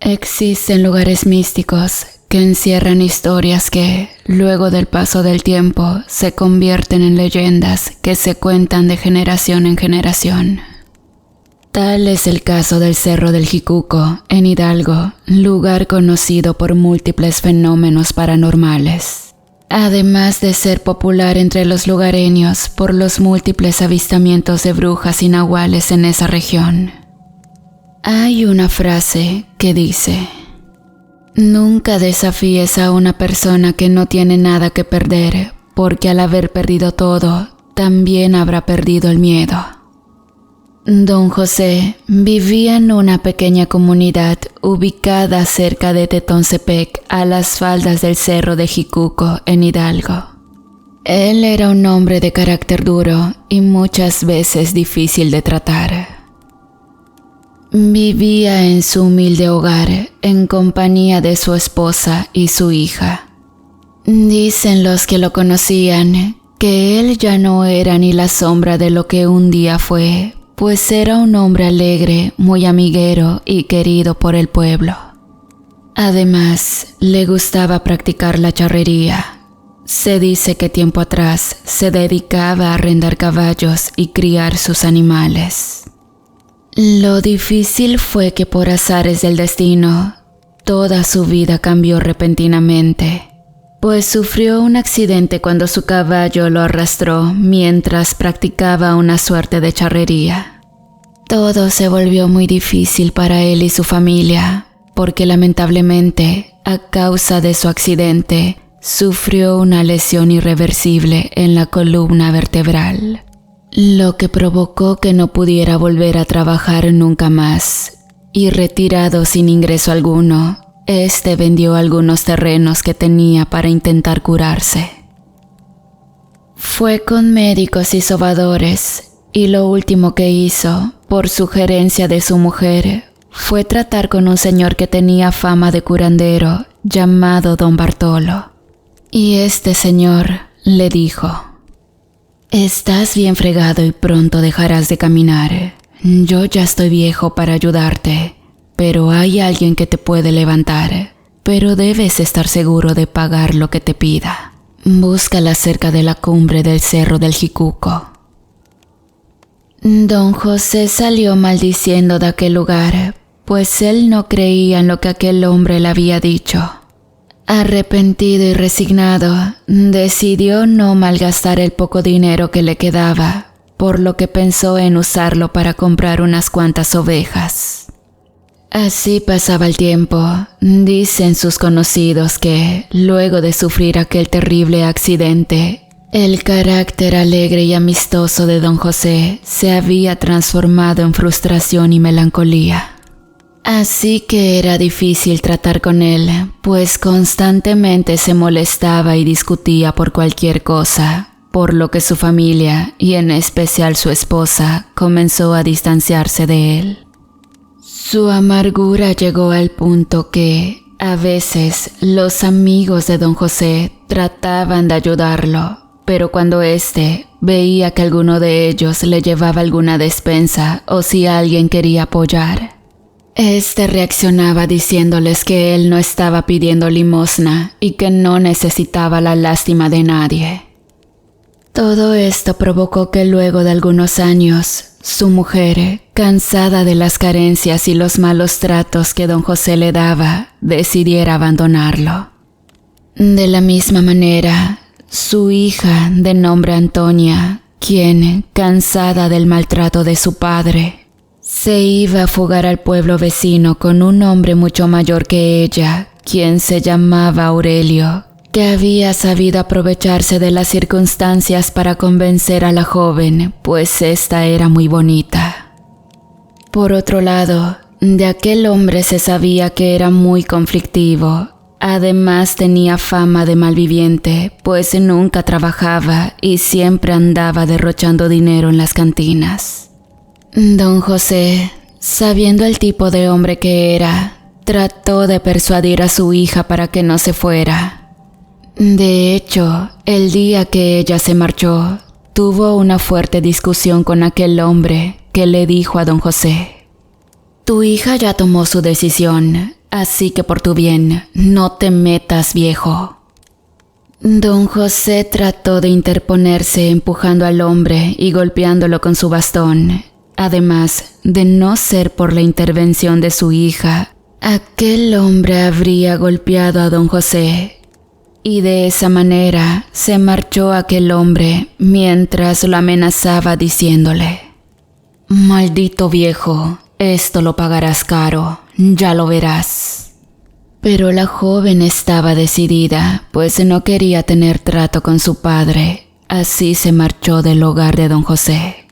Existen lugares místicos que encierran historias que, luego del paso del tiempo, se convierten en leyendas que se cuentan de generación en generación. Tal es el caso del Cerro del Jicuco, en Hidalgo, lugar conocido por múltiples fenómenos paranormales. Además de ser popular entre los lugareños por los múltiples avistamientos de brujas y nahuales en esa región. Hay una frase que dice: nunca desafíes a una persona que no tiene nada que perder, porque al haber perdido todo, también habrá perdido el miedo. Don José vivía en una pequeña comunidad ubicada cerca de Tetoncepec, a las faldas del Cerro de Jicuco, en Hidalgo. Él era un hombre de carácter duro y muchas veces difícil de tratar. Vivía en su humilde hogar en compañía de su esposa y su hija. Dicen los que lo conocían que él ya no era ni la sombra de lo que un día fue, pues era un hombre alegre, muy amiguero y querido por el pueblo. Además, le gustaba practicar la charrería. Se dice que tiempo atrás se dedicaba a arrendar caballos y criar sus animales. Lo difícil fue que por azares del destino, toda su vida cambió repentinamente, pues sufrió un accidente cuando su caballo lo arrastró mientras practicaba una suerte de charrería. Todo se volvió muy difícil para él y su familia, porque lamentablemente, a causa de su accidente, sufrió una lesión irreversible en la columna vertebral, lo que provocó que no pudiera volver a trabajar nunca más, y retirado sin ingreso alguno, vendió algunos terrenos que tenía para intentar curarse. Fue con médicos y sobadores, y lo último que hizo, por sugerencia de su mujer, fue tratar con un señor que tenía fama de curandero, llamado Don Bartolo. Y este señor le dijo: estás bien fregado y pronto dejarás de caminar. Yo ya estoy viejo para ayudarte, pero hay alguien que te puede levantar, pero debes estar seguro de pagar lo que te pida. Búscala cerca de la cumbre del Cerro del Jicuco. Don José salió maldiciendo de aquel lugar, pues él no creía en lo que aquel hombre le había dicho. Arrepentido y resignado, decidió no malgastar el poco dinero que le quedaba, por lo que pensó en usarlo para comprar unas cuantas ovejas. Así pasaba el tiempo. Dicen sus conocidos que, luego de sufrir aquel terrible accidente, el carácter alegre y amistoso de Don José se había transformado en frustración y melancolía. Así que era difícil tratar con él, pues constantemente se molestaba y discutía por cualquier cosa, por lo que su familia, y en especial su esposa, comenzó a distanciarse de él. Su amargura llegó al punto que, a veces, los amigos de Don José trataban de ayudarlo, pero cuando veía que alguno de ellos le llevaba alguna despensa o si alguien quería apoyar, reaccionaba diciéndoles que él no estaba pidiendo limosna y que no necesitaba la lástima de nadie. Todo esto provocó que luego de algunos años, su mujer, cansada de las carencias y los malos tratos que Don José le daba, decidiera abandonarlo. De la misma manera, su hija, de nombre Antonia, quien, cansada del maltrato de su padre, se iba a fugar al pueblo vecino con un hombre mucho mayor que ella, quien se llamaba Aurelio, que había sabido aprovecharse de las circunstancias para convencer a la joven, pues esta era muy bonita. Por otro lado, de aquel hombre se sabía que era muy conflictivo. Además tenía fama de malviviente, pues nunca trabajaba y siempre andaba derrochando dinero en las cantinas. Don José, sabiendo el tipo de hombre que era, trató de persuadir a su hija para que no se fuera. De hecho, el día que ella se marchó, tuvo una fuerte discusión con aquel hombre que le dijo a Don José: tu hija ya tomó su decisión, así que por tu bien, no te metas, viejo. Don José trató de interponerse empujando al hombre y golpeándolo con su bastón. Además, de no ser por la intervención de su hija, aquel hombre habría golpeado a don José. Y de esa manera se marchó aquel hombre mientras lo amenazaba diciéndole: «Maldito viejo, esto lo pagarás caro, ya lo verás». Pero la joven estaba decidida, pues no quería tener trato con su padre, así se marchó del hogar de don José.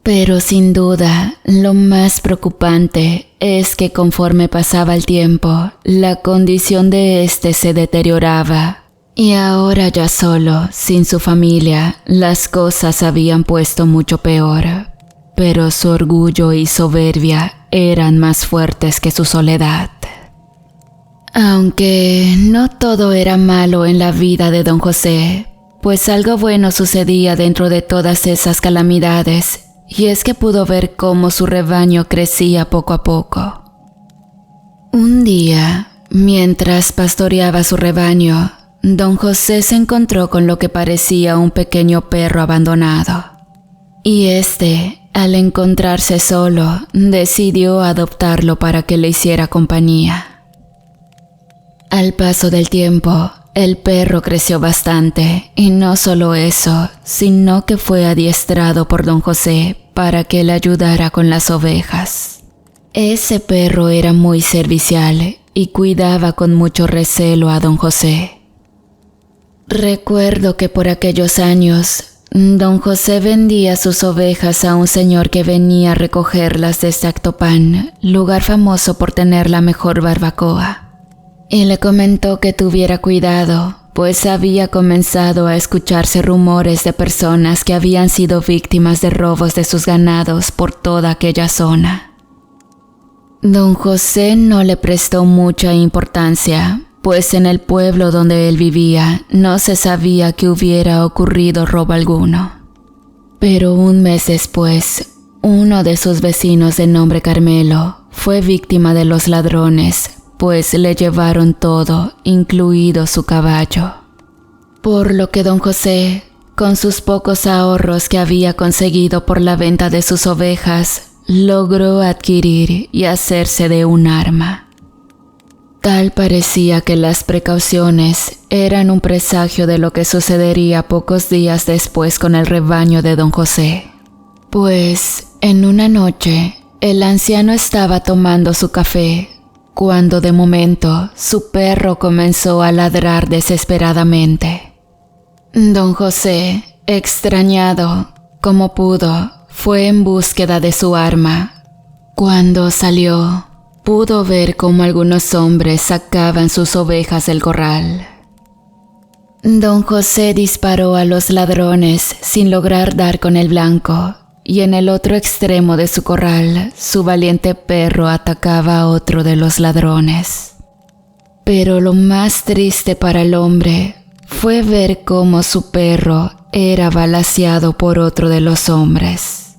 Pero sin duda, lo más preocupante es que conforme pasaba el tiempo, la condición de éste se deterioraba, y ahora ya solo, sin su familia, las cosas habían puesto mucho peor. Pero su orgullo y soberbia eran más fuertes que su soledad. Aunque no todo era malo en la vida de don José, pues algo bueno sucedía dentro de todas esas calamidades, y es que pudo ver cómo su rebaño crecía poco a poco. Un día, mientras pastoreaba su rebaño, don José se encontró con lo que parecía un pequeño perro abandonado. Y al encontrarse solo, decidió adoptarlo para que le hiciera compañía. Al paso del tiempo, el perro creció bastante, y no solo eso, sino que fue adiestrado por don José para que le ayudara con las ovejas. Ese perro era muy servicial y cuidaba con mucho recelo a don José. Recuerdo que por aquellos años, don José vendía sus ovejas a un señor que venía a recogerlas desde Actopan, lugar famoso por tener la mejor barbacoa. Y le comentó que tuviera cuidado, pues había comenzado a escucharse rumores de personas que habían sido víctimas de robos de sus ganados por toda aquella zona. Don José no le prestó mucha importancia, pues en el pueblo donde él vivía no se sabía que hubiera ocurrido robo alguno. Pero un mes después, uno de sus vecinos de nombre Carmelo fue víctima de los ladrones, pues le llevaron todo, incluido su caballo. Por lo que don José, con sus pocos ahorros que había conseguido por la venta de sus ovejas, logró adquirir y hacerse de un arma. Tal parecía que las precauciones eran un presagio de lo que sucedería pocos días después con el rebaño de don José. Pues, en una noche, el anciano estaba tomando su café, cuando de momento su perro comenzó a ladrar desesperadamente. Don José, extrañado como pudo, fue en búsqueda de su arma. Cuando salió, pudo ver cómo algunos hombres sacaban sus ovejas del corral. Don José disparó a los ladrones sin lograr dar con el blanco, y en el otro extremo de su corral, su valiente perro atacaba a otro de los ladrones. Pero lo más triste para el hombre fue ver cómo su perro era balaceado por otro de los hombres.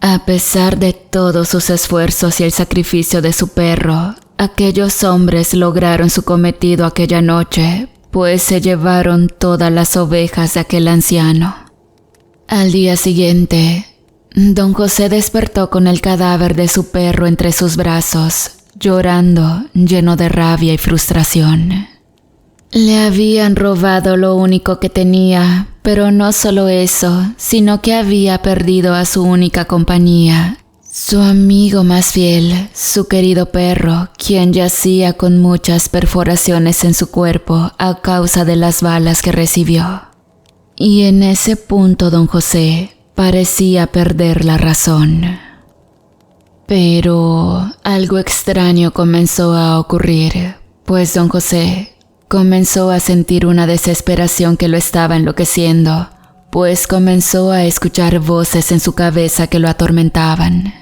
A pesar de todos sus esfuerzos y el sacrificio de su perro, aquellos hombres lograron su cometido aquella noche, pues se llevaron todas las ovejas de aquel anciano. Al día siguiente, don José despertó con el cadáver de su perro entre sus brazos, llorando, lleno de rabia y frustración. Le habían robado lo único que tenía, pero no solo eso, sino que había perdido a su única compañía, su amigo más fiel, su querido perro, quien yacía con muchas perforaciones en su cuerpo a causa de las balas que recibió. Y en ese punto don José parecía perder la razón. Pero algo extraño comenzó a ocurrir, pues don José comenzó a sentir una desesperación que lo estaba enloqueciendo, pues comenzó a escuchar voces en su cabeza que lo atormentaban.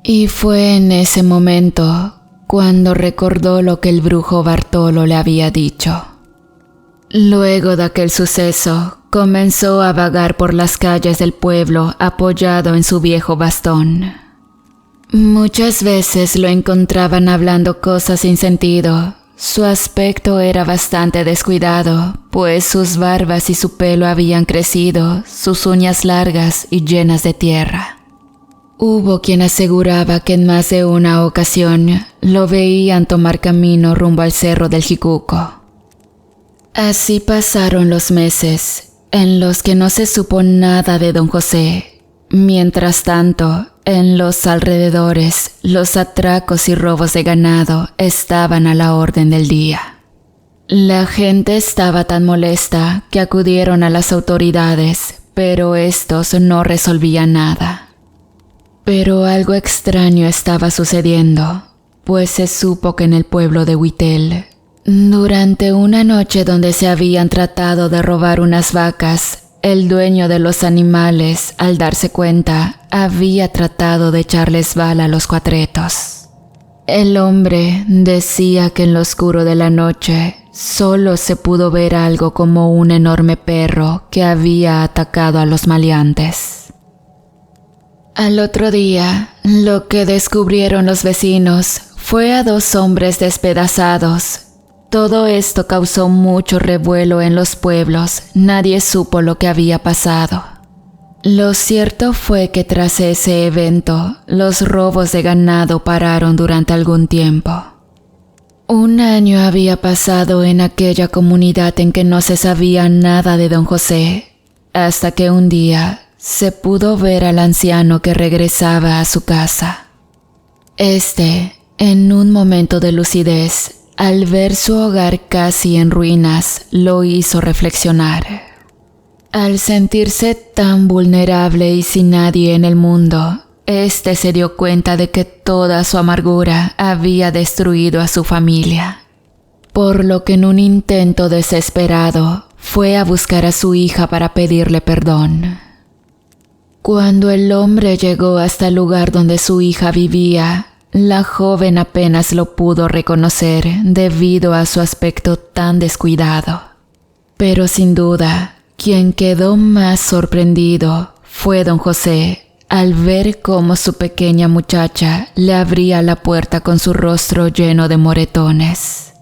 Y fue en ese momento cuando recordó lo que el brujo Bartolo le había dicho. Luego de aquel suceso, comenzó a vagar por las calles del pueblo apoyado en su viejo bastón. Muchas veces lo encontraban hablando cosas sin sentido. Su aspecto era bastante descuidado, pues sus barbas y su pelo habían crecido, sus uñas largas y llenas de tierra. Hubo quien aseguraba que en más de una ocasión lo veían tomar camino rumbo al cerro del Jicuco. Así pasaron los meses, en los que no se supo nada de don José. Mientras tanto, en los alrededores, los atracos y robos de ganado estaban a la orden del día. La gente estaba tan molesta que acudieron a las autoridades, pero estos no resolvían nada. Pero algo extraño estaba sucediendo, pues se supo que en el pueblo de Huitel, durante una noche donde se habían tratado de robar unas vacas, el dueño de los animales, al darse cuenta, había tratado de echarles bala a los cuatretos. El hombre decía que en lo oscuro de la noche solo se pudo ver algo como un enorme perro que había atacado a los maleantes. Al otro día, lo que descubrieron los vecinos fue a 2 hombres despedazados. Todo esto causó mucho revuelo en los pueblos, nadie supo lo que había pasado. Lo cierto fue que tras ese evento, los robos de ganado pararon durante algún tiempo. Un año había pasado en aquella comunidad en que no se sabía nada de don José, hasta que un día se pudo ver al anciano que regresaba a su casa. En un momento de lucidez, al ver su hogar casi en ruinas, lo hizo reflexionar. Al sentirse tan vulnerable y sin nadie en el mundo, se dio cuenta de que toda su amargura había destruido a su familia. Por lo que en un intento desesperado, fue a buscar a su hija para pedirle perdón. Cuando el hombre llegó hasta el lugar donde su hija vivía, la joven apenas lo pudo reconocer debido a su aspecto tan descuidado. Pero sin duda, quien quedó más sorprendido fue don José al ver cómo su pequeña muchacha le abría la puerta con su rostro lleno de moretones,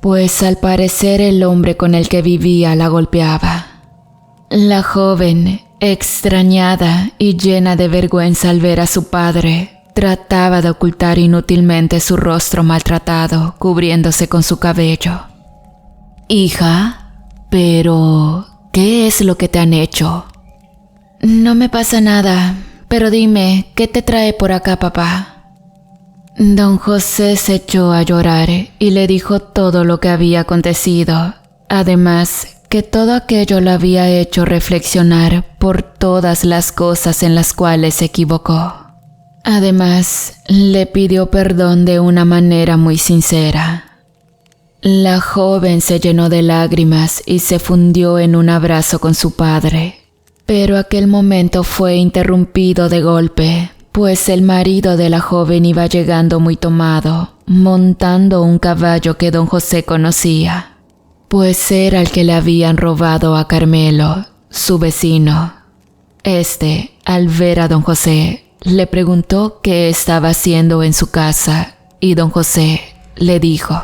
pues al parecer el hombre con el que vivía la golpeaba. La joven, extrañada y llena de vergüenza al ver a su padre, trataba de ocultar inútilmente su rostro maltratado, cubriéndose con su cabello. «Hija, pero ¿qué es lo que te han hecho?» «No me pasa nada, pero dime, ¿qué te trae por acá, papá?» Don José se echó a llorar y le dijo todo lo que había acontecido, además que todo aquello lo había hecho reflexionar por todas las cosas en las cuales se equivocó. Además, le pidió perdón de una manera muy sincera. La joven se llenó de lágrimas y se fundió en un abrazo con su padre. Pero aquel momento fue interrumpido de golpe, pues el marido de la joven iba llegando muy tomado, montando un caballo que don José conocía, pues era el que le habían robado a Carmelo, su vecino. Al ver a don José, le preguntó qué estaba haciendo en su casa y don José le dijo: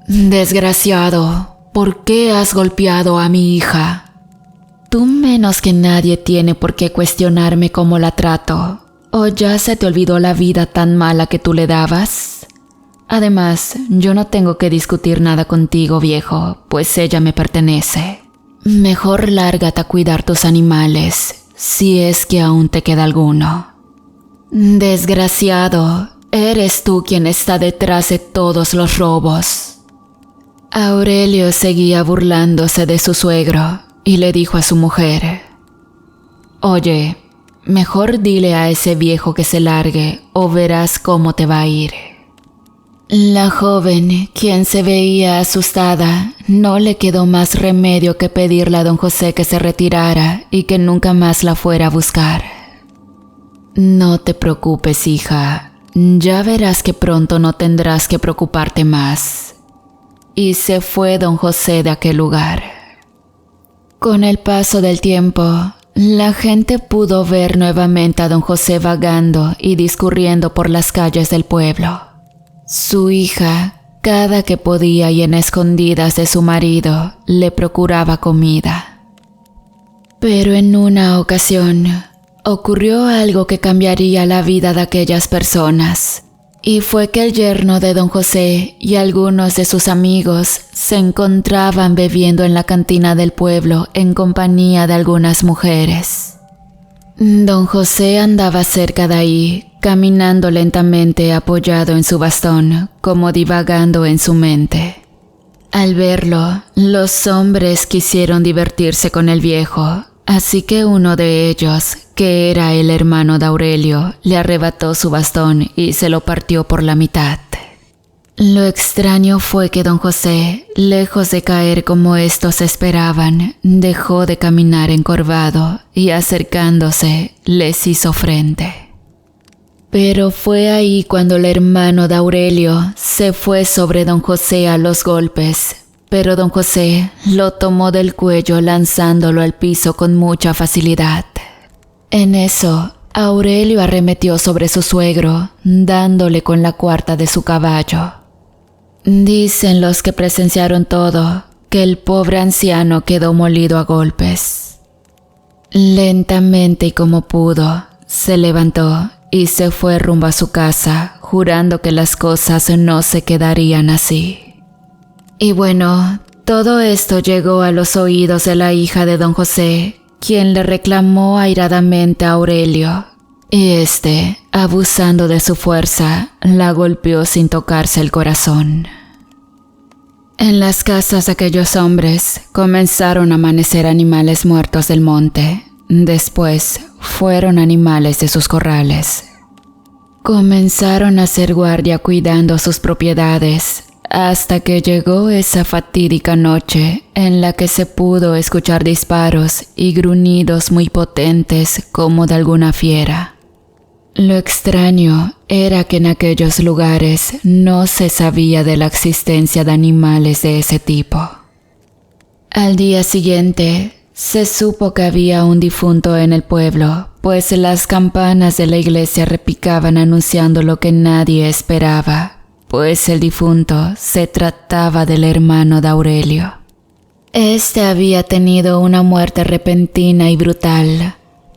«Desgraciado, ¿por qué has golpeado a mi hija? Tú menos que nadie tiene por qué cuestionarme cómo la trato, ¿o ya se te olvidó la vida tan mala que tú le dabas? Además, yo no tengo que discutir nada contigo, viejo, pues ella me pertenece. Mejor lárgate a cuidar tus animales, si es que aún te queda alguno». «Desgraciado, eres tú quien está detrás de todos los robos». Aurelio seguía burlándose de su suegro y le dijo a su mujer: «Oye, mejor dile a ese viejo que se largue o verás cómo te va a ir». La joven, quien se veía asustada, no le quedó más remedio que pedirle a don José que se retirara y que nunca más la fuera a buscar. «No te preocupes, hija, ya verás que pronto no tendrás que preocuparte más». Y se fue don José de aquel lugar. Con el paso del tiempo, la gente pudo ver nuevamente a don José vagando y discurriendo por las calles del pueblo. Su hija, cada que podía y en escondidas de su marido, le procuraba comida. Pero en una ocasión, ocurrió algo que cambiaría la vida de aquellas personas. Y fue que el yerno de don José y algunos de sus amigos se encontraban bebiendo en la cantina del pueblo en compañía de algunas mujeres. Don José andaba cerca de ahí, caminando lentamente apoyado en su bastón, como divagando en su mente. Al verlo, los hombres quisieron divertirse con el viejo, así que uno de ellos, que era el hermano de Aurelio, le arrebató su bastón y se lo partió por la mitad. Lo extraño fue que don José, lejos de caer como estos esperaban, dejó de caminar encorvado y acercándose les hizo frente. Pero fue ahí cuando el hermano de Aurelio se fue sobre don José a los golpes, pero don José lo tomó del cuello lanzándolo al piso con mucha facilidad. En eso, Aurelio arremetió sobre su suegro, dándole con la cuarta de su caballo. Dicen los que presenciaron todo, que el pobre anciano quedó molido a golpes. Lentamente y como pudo, se levantó y se fue rumbo a su casa, jurando que las cosas no se quedarían así. Y bueno, todo esto llegó a los oídos de la hija de don José, quien le reclamó airadamente a Aurelio, y este, abusando de su fuerza, la golpeó sin tocarse el corazón. En las casas de aquellos hombres comenzaron a amanecer animales muertos del monte, después fueron animales de sus corrales. Comenzaron a hacer guardia cuidando sus propiedades, hasta que llegó esa fatídica noche en la que se pudo escuchar disparos y gruñidos muy potentes como de alguna fiera. Lo extraño era que en aquellos lugares no se sabía de la existencia de animales de ese tipo. Al día siguiente, se supo que había un difunto en el pueblo, pues las campanas de la iglesia repicaban anunciando lo que nadie esperaba, pues el difunto se trataba del hermano de Aurelio. Este había tenido una muerte repentina y brutal,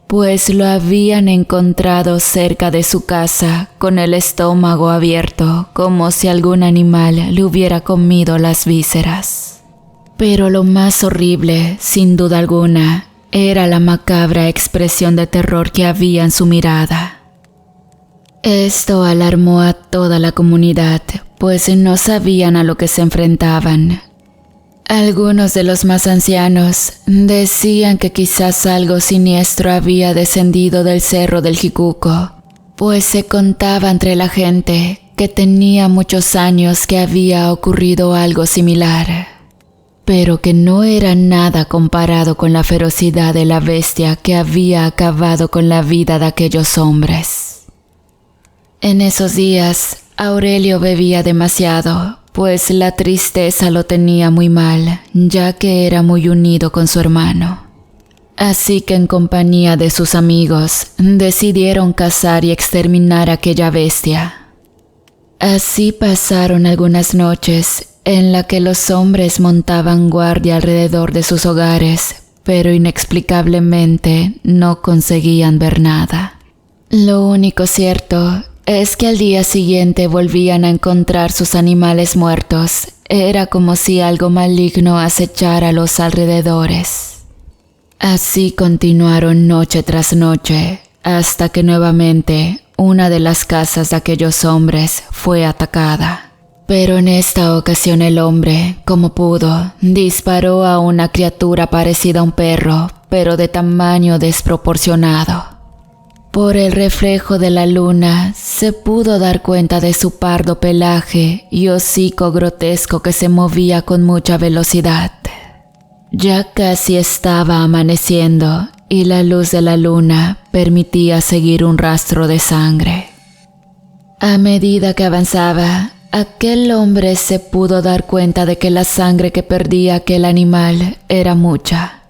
pues lo habían encontrado cerca de su casa con el estómago abierto, como si algún animal le hubiera comido las vísceras. Pero lo más horrible, sin duda alguna, era la macabra expresión de terror que había en su mirada. Esto alarmó a toda la comunidad, pues no sabían a lo que se enfrentaban. Algunos de los más ancianos decían que quizás algo siniestro había descendido del cerro del Jicuco, pues se contaba entre la gente que tenía muchos años que había ocurrido algo similar, pero que no era nada comparado con la ferocidad de la bestia que había acabado con la vida de aquellos hombres. En esos días, Aurelio bebía demasiado, pues la tristeza lo tenía muy mal, ya que era muy unido con su hermano. Así que en compañía de sus amigos, decidieron cazar y exterminar a aquella bestia. Así pasaron algunas noches en las que los hombres montaban guardia alrededor de sus hogares, pero inexplicablemente no conseguían ver nada. Lo único cierto es que al día siguiente volvían a encontrar sus animales muertos. Era como si algo maligno acechara a los alrededores. Así continuaron noche tras noche, hasta que nuevamente una de las casas de aquellos hombres fue atacada. Pero en esta ocasión el hombre, como pudo, disparó a una criatura parecida a un perro, pero de tamaño desproporcionado. Por el reflejo de la luna se pudo dar cuenta de su pardo pelaje y hocico grotesco que se movía con mucha velocidad. Ya casi estaba amaneciendo y la luz de la luna permitía seguir un rastro de sangre. A medida que avanzaba, aquel hombre se pudo dar cuenta de que la sangre que perdía aquel animal era mucha.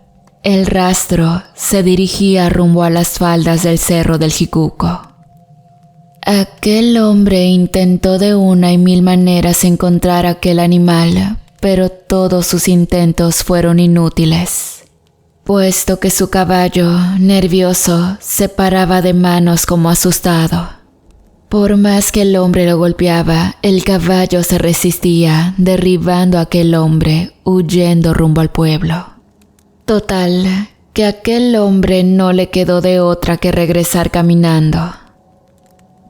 el rastro se dirigía rumbo a las faldas del cerro del Jicuco. Aquel hombre intentó de una y mil maneras encontrar aquel animal, pero todos sus intentos fueron inútiles, puesto que su caballo, nervioso, se paraba de manos como asustado. Por más que el hombre lo golpeaba, el caballo se resistía, derribando a aquel hombre, huyendo rumbo al pueblo. Total, que a aquel hombre no le quedó de otra que regresar caminando.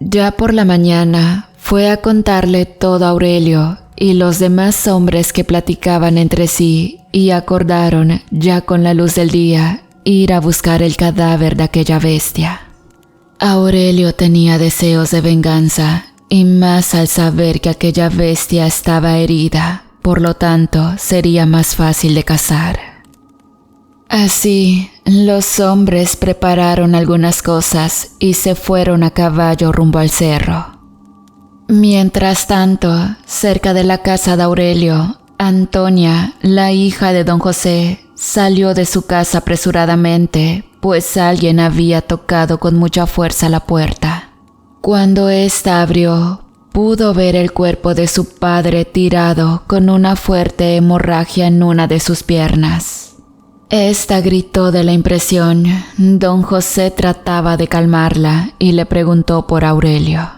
Ya por la mañana fue a contarle todo a Aurelio y los demás hombres que platicaban entre sí y acordaron, ya con la luz del día, ir a buscar el cadáver de aquella bestia. Aurelio tenía deseos de venganza y más al saber que aquella bestia estaba herida, por lo tanto sería más fácil de cazar. Así, los hombres prepararon algunas cosas y se fueron a caballo rumbo al cerro. Mientras tanto, cerca de la casa de Aurelio, Antonia, la hija de don José, salió de su casa apresuradamente, pues alguien había tocado con mucha fuerza la puerta. Cuando ésta abrió, pudo ver el cuerpo de su padre tirado con una fuerte hemorragia en una de sus piernas. Esta gritó de la impresión. Don José trataba de calmarla y le preguntó por Aurelio.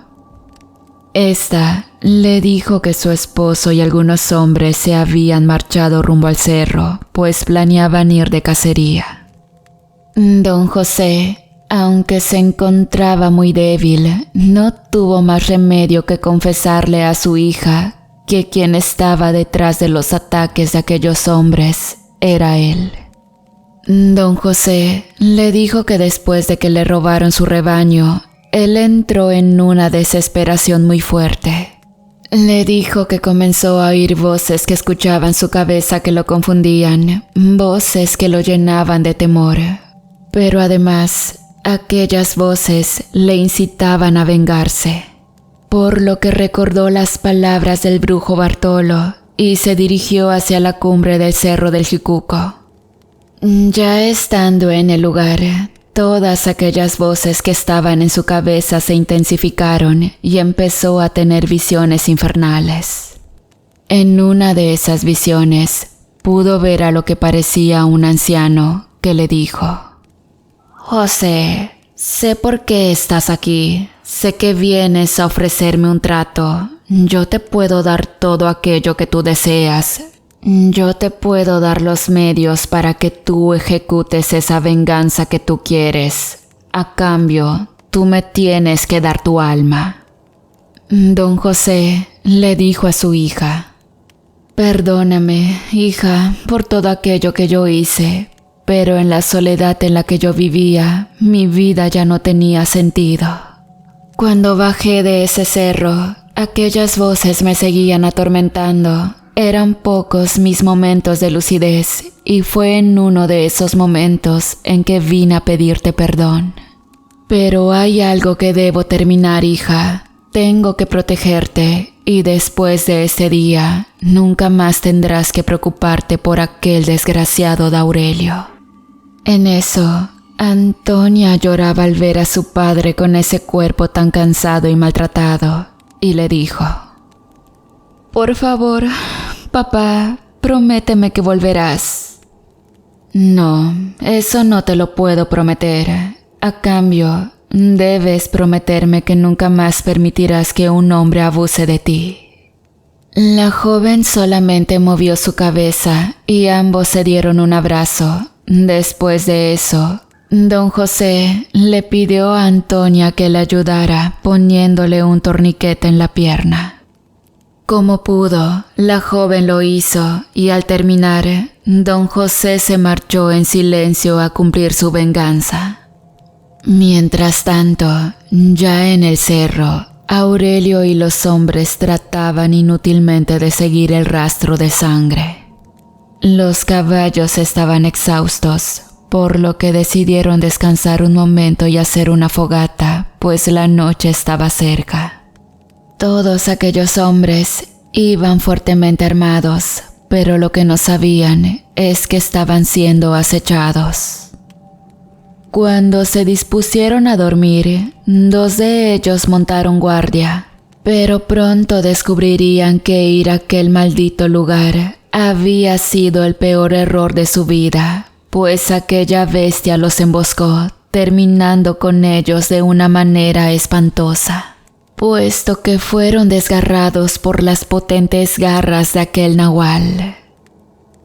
Esta le dijo que su esposo y algunos hombres se habían marchado rumbo al cerro, pues planeaban ir de cacería. Don José, aunque se encontraba muy débil, no tuvo más remedio que confesarle a su hija que quien estaba detrás de los ataques de aquellos hombres era él. Don José le dijo que después de que le robaron su rebaño, él entró en una desesperación muy fuerte. Le dijo que comenzó a oír voces que escuchaba en su cabeza que lo confundían, voces que lo llenaban de temor. Pero además, aquellas voces le incitaban a vengarse, por lo que recordó las palabras del brujo Bartolo y se dirigió hacia la cumbre del cerro del Jicuco. Ya estando en el lugar, todas aquellas voces que estaban en su cabeza se intensificaron y empezó a tener visiones infernales. En una de esas visiones, pudo ver a lo que parecía un anciano que le dijo: «José, sé por qué estás aquí, sé que vienes a ofrecerme un trato, yo te puedo dar todo aquello que tú deseas». Yo te puedo dar los medios para que tú ejecutes esa venganza que tú quieres. A cambio, tú me tienes que dar tu alma. Don José le dijo a su hija: «Perdóname, hija, por todo aquello que yo hice, pero en la soledad en la que yo vivía, mi vida ya no tenía sentido. Cuando bajé de ese cerro, aquellas voces me seguían atormentando. Eran pocos mis momentos de lucidez y fue en uno de esos momentos en que vine a pedirte perdón. Pero hay algo que debo terminar, hija. Tengo que protegerte y después de ese día nunca más tendrás que preocuparte por aquel desgraciado de Aurelio». En eso, Antonia lloraba al ver a su padre con ese cuerpo tan cansado y maltratado y le dijo: «Por favor, papá, prométeme que volverás». «No, eso no te lo puedo prometer. A cambio, debes prometerme que nunca más permitirás que un hombre abuse de ti». La joven solamente movió su cabeza y ambos se dieron un abrazo. Después de eso, don José le pidió a Antonia que le ayudara poniéndole un torniquete en la pierna. Como pudo, la joven lo hizo y al terminar, don José se marchó en silencio a cumplir su venganza. Mientras tanto, ya en el cerro, Aurelio y los hombres trataban inútilmente de seguir el rastro de sangre. Los caballos estaban exhaustos, por lo que decidieron descansar un momento y hacer una fogata, pues la noche estaba cerca. Todos aquellos hombres iban fuertemente armados, pero lo que no sabían es que estaban siendo acechados. Cuando se dispusieron a dormir, 2 de ellos montaron guardia, pero pronto descubrirían que ir a aquel maldito lugar había sido el peor error de su vida, pues aquella bestia los emboscó, terminando con ellos de una manera espantosa, puesto que fueron desgarrados por las potentes garras de aquel nahual.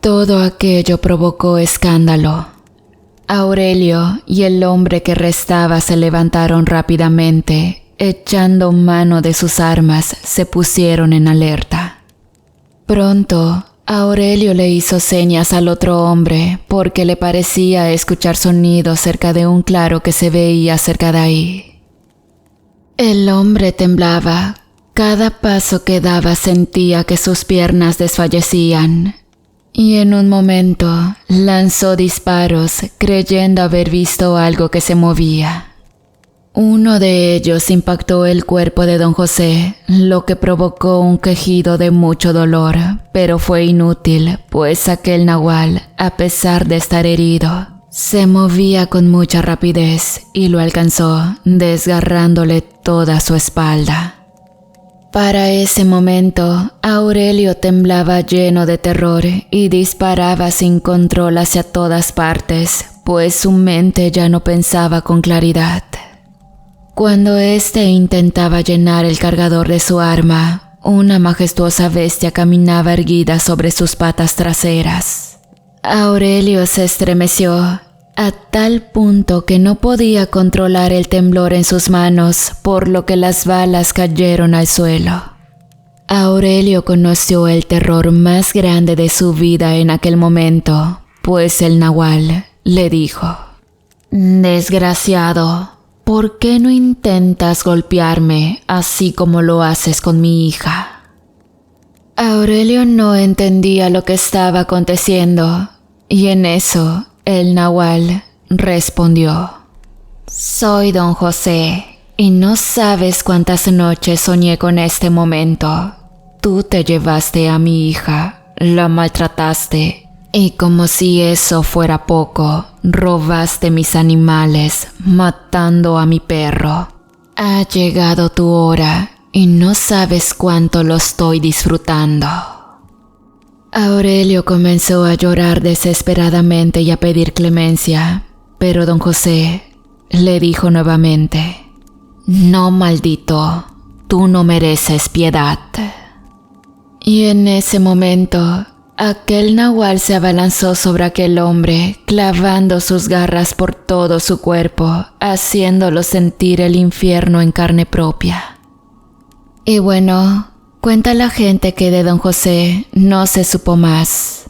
Todo aquello provocó escándalo. Aurelio y el hombre que restaba se levantaron rápidamente. Echando mano de sus armas, se pusieron en alerta. Pronto, Aurelio le hizo señas al otro hombre porque le parecía escuchar sonidos cerca de un claro que se veía cerca de ahí. El hombre temblaba. Cada paso que daba sentía que sus piernas desfallecían. Y en un momento lanzó disparos creyendo haber visto algo que se movía. Uno de ellos impactó el cuerpo de don José, lo que provocó un quejido de mucho dolor, pero fue inútil, pues aquel nahual, a pesar de estar herido, se movía con mucha rapidez y lo alcanzó, desgarrándole toda su espalda. Para ese momento, Aurelio temblaba lleno de terror y disparaba sin control hacia todas partes, pues su mente ya no pensaba con claridad. Cuando éste intentaba llenar el cargador de su arma, una majestuosa bestia caminaba erguida sobre sus patas traseras. Aurelio se estremeció a tal punto que no podía controlar el temblor en sus manos, por lo que las balas cayeron al suelo. Aurelio conoció el terror más grande de su vida en aquel momento, pues el nahual le dijo: «Desgraciado, ¿por qué no intentas golpearme así como lo haces con mi hija?». Aurelio no entendía lo que estaba aconteciendo, y en eso el nahual respondió: «Soy don José, y no sabes cuántas noches soñé con este momento. Tú te llevaste a mi hija, la maltrataste, y como si eso fuera poco, robaste mis animales, matando a mi perro. Ha llegado tu hora y no sabes cuánto lo estoy disfrutando». Aurelio comenzó a llorar desesperadamente y a pedir clemencia, pero don José le dijo nuevamente: «No, maldito, tú no mereces piedad». Y en ese momento, aquel nahual se abalanzó sobre aquel hombre, clavando sus garras por todo su cuerpo, haciéndolo sentir el infierno en carne propia. Y bueno, cuenta la gente que de don José no se supo más.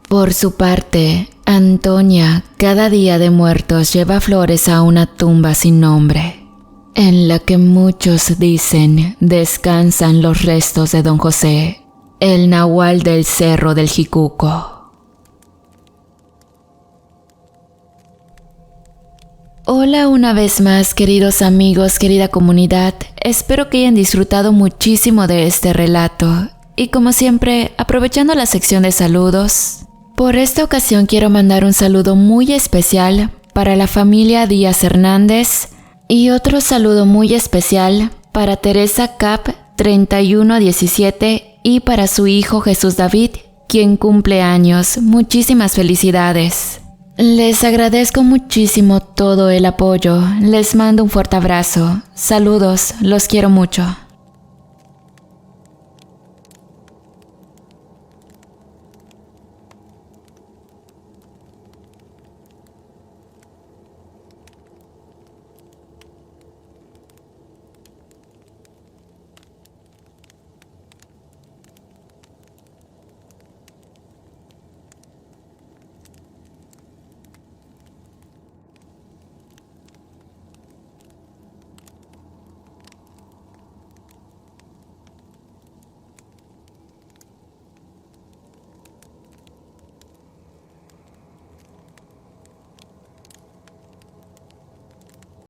Por su parte, Antonia cada día de muertos lleva flores a una tumba sin nombre, en la que muchos dicen descansan los restos de don José, el nahual del Cerro del Jicuco. Hola una vez más, queridos amigos, querida comunidad. Espero que hayan disfrutado muchísimo de este relato. Y como siempre, aprovechando la sección de saludos, por esta ocasión quiero mandar un saludo muy especial para la familia Díaz Hernández y otro saludo muy especial para Teresa Cap 3117 y para su hijo Jesús David, quien cumple años. Muchísimas felicidades. Les agradezco muchísimo todo el apoyo. Les mando un fuerte abrazo. Saludos, los quiero mucho.